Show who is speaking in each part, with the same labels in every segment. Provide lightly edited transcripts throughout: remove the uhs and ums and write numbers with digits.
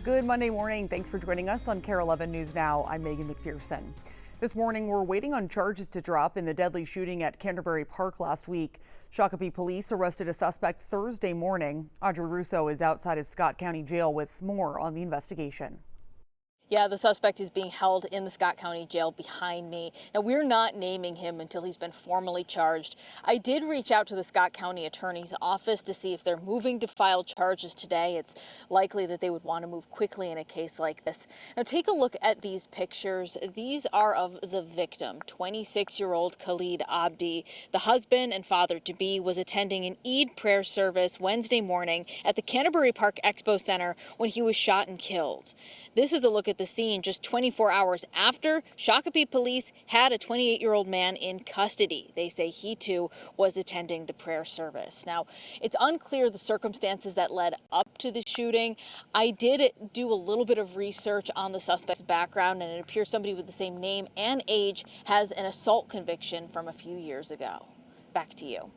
Speaker 1: Good Monday morning. Thanks for joining us on Kare 11 News Now. I'm Megan McPherson. This morning, we're waiting on charges to drop in the deadly shooting at Canterbury Park last week. Shakopee police arrested a suspect Thursday morning. Audrey Russo is outside of Scott County Jail with more on the investigation.
Speaker 2: Yeah, the suspect is being held in the Scott County Jail behind me. Now, we're not naming him until he's been formally charged. I did reach out to the Scott County Attorney's office to see if they're moving to file charges today. It's likely that they would want to move quickly in a case like this. Now, take a look at these pictures. These are of the victim, 26-year-old Khalid Abdi. The husband and father-to-be was attending an Eid prayer service Wednesday morning at the Canterbury Park Expo Center when he was shot and killed. This is a look at the scene just 24 hours after Shakopee police had a 28-year-old man in custody. They say he too was attending the prayer service. Now, it's unclear the circumstances that led up to the shooting. I did do a little bit of research on the suspect's background, and it appears somebody with the same name and age has an assault conviction from a few years ago. Back to you.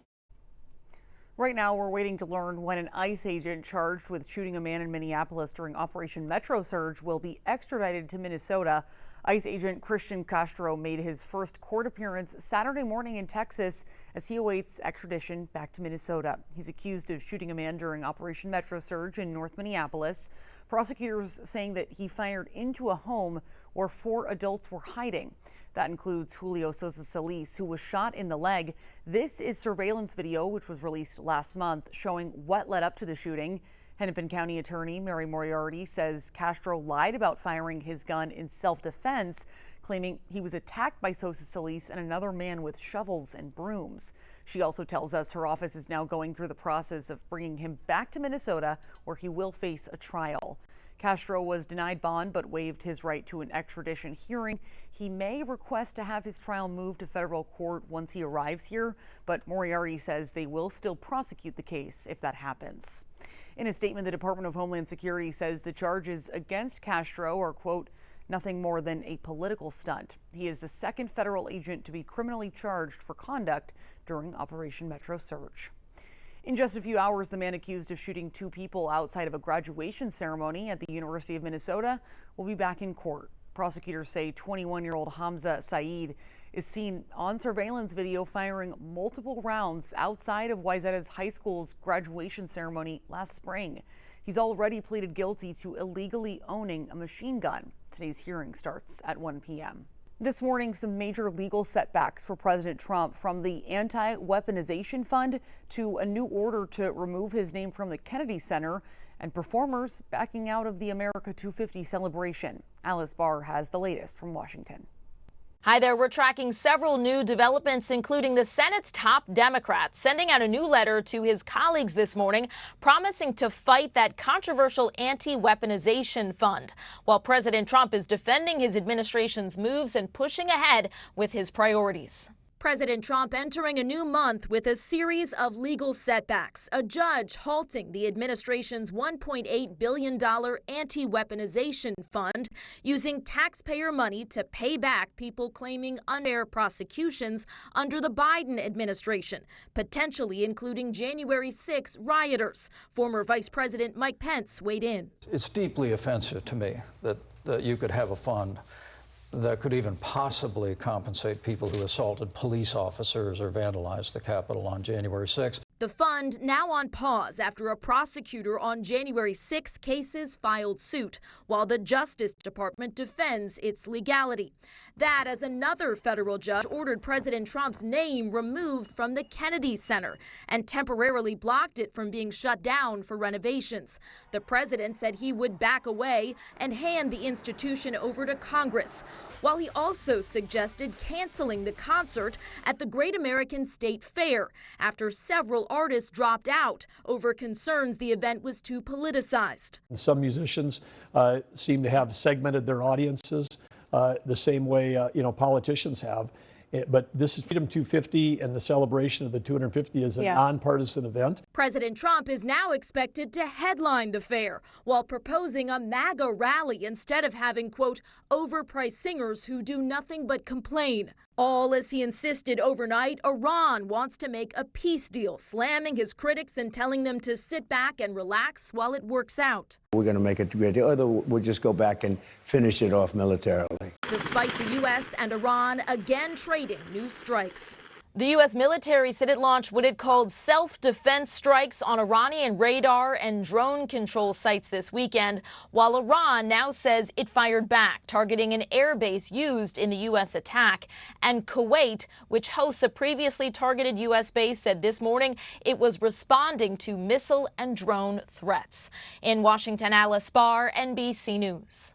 Speaker 1: Right now, we're waiting to learn when an ICE agent charged with shooting a man in Minneapolis during Operation Metro Surge will be extradited to Minnesota. ICE agent Christian Castro made his first court appearance Saturday morning in Texas as he awaits extradition back to Minnesota. He's accused of shooting a man during Operation Metro Surge in North Minneapolis. Prosecutors saying that he fired into a home where 4 adults were hiding. That includes Julio Sosa Solis, who was shot in the leg. This is surveillance video, which was released last month, showing what led up to the shooting. Hennepin County Attorney Mary Moriarty says Castro lied about firing his gun in self-defense, claiming he was attacked by Sosa Solis and another man with shovels and brooms. She also tells us her office is now going through the process of bringing him back to Minnesota, where he will face a trial. Castro was denied bond but waived his right to an extradition hearing. He may request to have his trial moved to federal court once he arrives here, but Moriarty says they will still prosecute the case if that happens. In a statement, the Department of Homeland Security says the charges against Castro are, quote, nothing more than a political stunt. He is the second federal agent to be criminally charged for conduct during Operation Metro Surge. In just a few hours, the man accused of shooting 2 people outside of a graduation ceremony at the University of Minnesota will be back in court. Prosecutors say 21-year-old Hamza Saeed is seen on surveillance video firing multiple rounds outside of Wayzata's high school's graduation ceremony last spring. He's already pleaded guilty to illegally owning a machine gun. Today's hearing starts at 1 p.m. This morning, some major legal setbacks for President Trump, from the anti-weaponization fund to a new order to remove his name from the Kennedy Center, and performers backing out of the America 250 celebration. Alice Barr has the latest from Washington.
Speaker 3: Hi there. We're tracking several new developments, including the Senate's top Democrat sending out a new letter to his colleagues this morning, promising to fight that controversial anti-weaponization fund, while President Trump is defending his administration's moves and pushing ahead with his priorities. President Trump entering a new month with a series of legal setbacks. A judge halting the administration's $1.8 billion anti-weaponization fund, using taxpayer money to pay back people claiming unfair prosecutions under the Biden administration, potentially including January 6 rioters. Former Vice President Mike Pence weighed in.
Speaker 4: It's deeply offensive to me that you could have a fund that could even possibly compensate people who assaulted police officers or vandalized the Capitol on January 6th.
Speaker 3: The fund now on pause after a prosecutor on January 6 cases filed suit, while the Justice Department defends its legality. That as another federal judge ordered President Trump's name removed from the Kennedy Center and temporarily blocked it from being shut down for renovations. The president said he would back away and hand the institution over to Congress, while he also suggested canceling the concert at the Great American State Fair after several artists dropped out over concerns the event was too politicized.
Speaker 5: Some musicians seem to have segmented their audiences the same way politicians have. But this is Freedom 250, and the celebration of the 250 is a nonpartisan event.
Speaker 3: President Trump is now expected to headline the fair while proposing a MAGA rally instead of having, quote, overpriced singers who do nothing but complain.
Speaker 6: All as he insisted overnight, Iran wants to make a peace deal, slamming his critics and telling them to sit back and relax while it works out.
Speaker 7: We're going to make it a great deal, or we'll just go back and finish it off militarily.
Speaker 6: Despite the U.S. and Iran again trading new strikes.
Speaker 3: The U.S. military said it launched what it called self-defense strikes on Iranian radar and drone control sites this weekend, while Iran now says it fired back, targeting an airbase used in the U.S. attack. And Kuwait, which hosts a previously targeted U.S. base, said this morning it was responding to missile and drone threats. In Washington, Alice Barr, NBC News.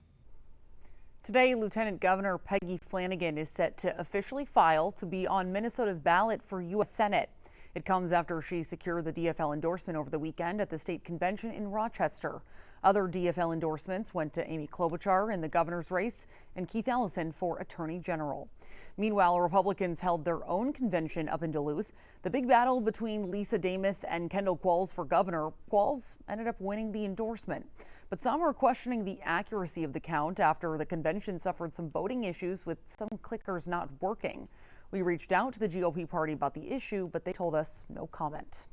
Speaker 1: Today, Lieutenant Governor Peggy Flanagan is set to officially file to be on Minnesota's ballot for U.S. Senate. It comes after she secured the DFL endorsement over the weekend at the state convention in Rochester. Other DFL endorsements went to Amy Klobuchar in the governor's race and Keith Ellison for Attorney General. Meanwhile, Republicans held their own convention up in Duluth. The big battle between Lisa Damuth and Kendall Qualls for governor. Qualls ended up winning the endorsement. But some are questioning the accuracy of the count after the convention suffered some voting issues with some clickers not working. We reached out to the GOP party about the issue, but they told us no comment.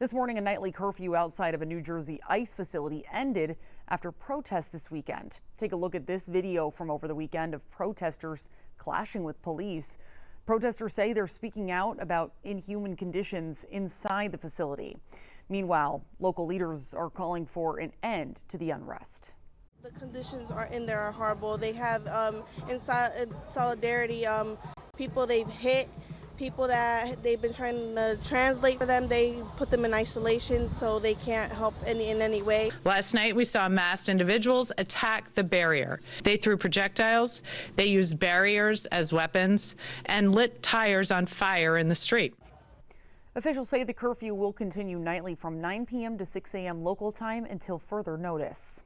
Speaker 1: This morning, a nightly curfew outside of a New Jersey ICE facility ended after protests this weekend. Take a look at this video from over the weekend of protesters clashing with police. Protesters say they're speaking out about inhuman conditions inside the facility. Meanwhile, local leaders are calling for an end to the unrest.
Speaker 8: The conditions in there are horrible. They have in solidarity people they've hit, people that they've been trying to translate for them. They put them in isolation so they can't help in any way.
Speaker 9: Last night we saw masked individuals attack the barrier. They threw projectiles, they used barriers as weapons, and lit tires on fire in the street.
Speaker 1: Officials say the curfew will continue nightly from 9 p.m. to 6 a.m. local time until further notice.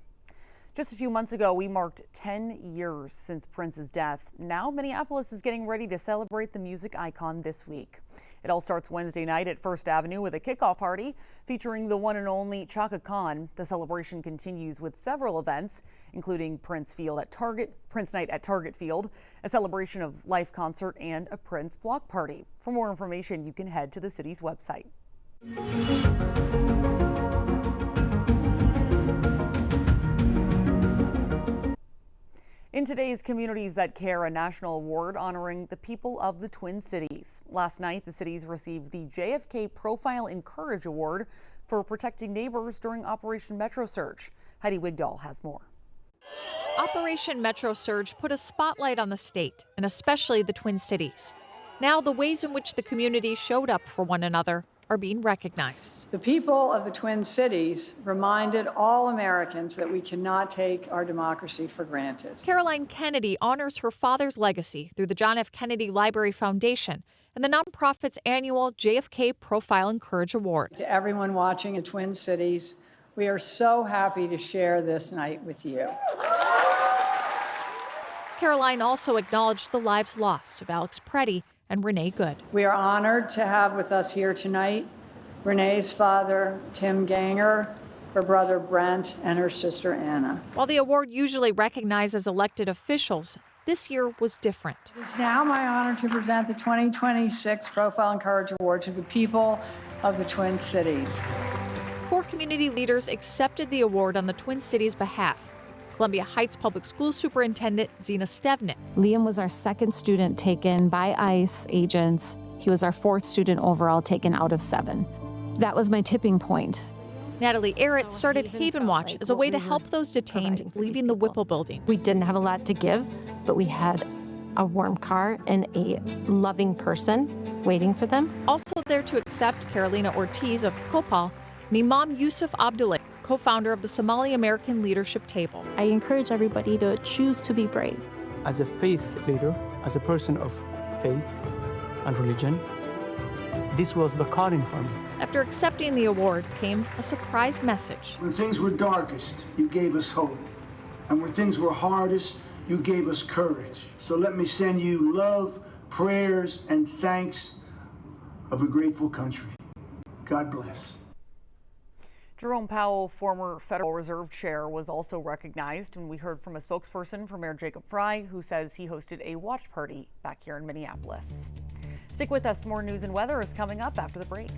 Speaker 1: Just a few months ago, we marked 10 years since Prince's death. Now, Minneapolis is getting ready to celebrate the music icon this week. It all starts Wednesday night at First Avenue with a kickoff party featuring the one and only Chaka Khan. The celebration continues with several events, including Prince Night at Target Field, a celebration of life concert, and a Prince block party. For more information, you can head to the city's website. In today's Communities That Care, a national award honoring the people of the Twin Cities. Last night, the cities received the JFK Profile and Courage Award for protecting neighbors during Operation Metro Surge. Heidi Wigdahl has more.
Speaker 10: Operation Metro Surge put a spotlight on the state, and especially the Twin Cities. Now, the ways in which the community showed up for one another are being recognized.
Speaker 11: The people of the Twin Cities reminded all Americans that we cannot take our democracy for granted.
Speaker 10: Caroline Kennedy honors her father's legacy through the John F. Kennedy Library Foundation and the nonprofit's annual JFK Profile and Courage Award.
Speaker 11: To everyone watching in Twin Cities, we are so happy to share this night with you.
Speaker 10: Caroline also acknowledged the lives lost of Alex Preddy and Renee Good.
Speaker 11: We are honored to have with us here tonight Renee's father, Tim Ganger, her brother Brent, and her sister Anna.
Speaker 10: While the award usually recognizes elected officials, this year was different.
Speaker 11: It is now my honor to present the 2026 Profile and Courage Award to the people of the Twin Cities.
Speaker 10: 4 community leaders accepted the award on the Twin Cities' behalf. Columbia Heights Public School Superintendent Zena Stevnick.
Speaker 12: Liam was our second student taken by ICE agents. He was our 4th student overall taken out of 7. That was my tipping point.
Speaker 10: Natalie Arrett started Haven Watch as a way to help those detained leaving the Whipple building.
Speaker 12: We didn't have a lot to give, but we had a warm car and a loving person waiting for them.
Speaker 10: Also there to accept Carolina Ortiz of Kopal and Imam Yusuf Abdullah, co-founder of the Somali American Leadership Table.
Speaker 13: I encourage everybody to choose to be brave.
Speaker 14: As a faith leader, as a person of faith and religion, this was the calling for me.
Speaker 10: After accepting the award came a surprise message.
Speaker 15: When things were darkest, you gave us hope. And when things were hardest, you gave us courage. So let me send you love, prayers, and thanks of a grateful country. God bless.
Speaker 1: Jerome Powell, former Federal Reserve Chair, was also recognized, and we heard from a spokesperson for Mayor Jacob Frey, who says he hosted a watch party back here in Minneapolis. Stick with us. More news and weather is coming up after the break.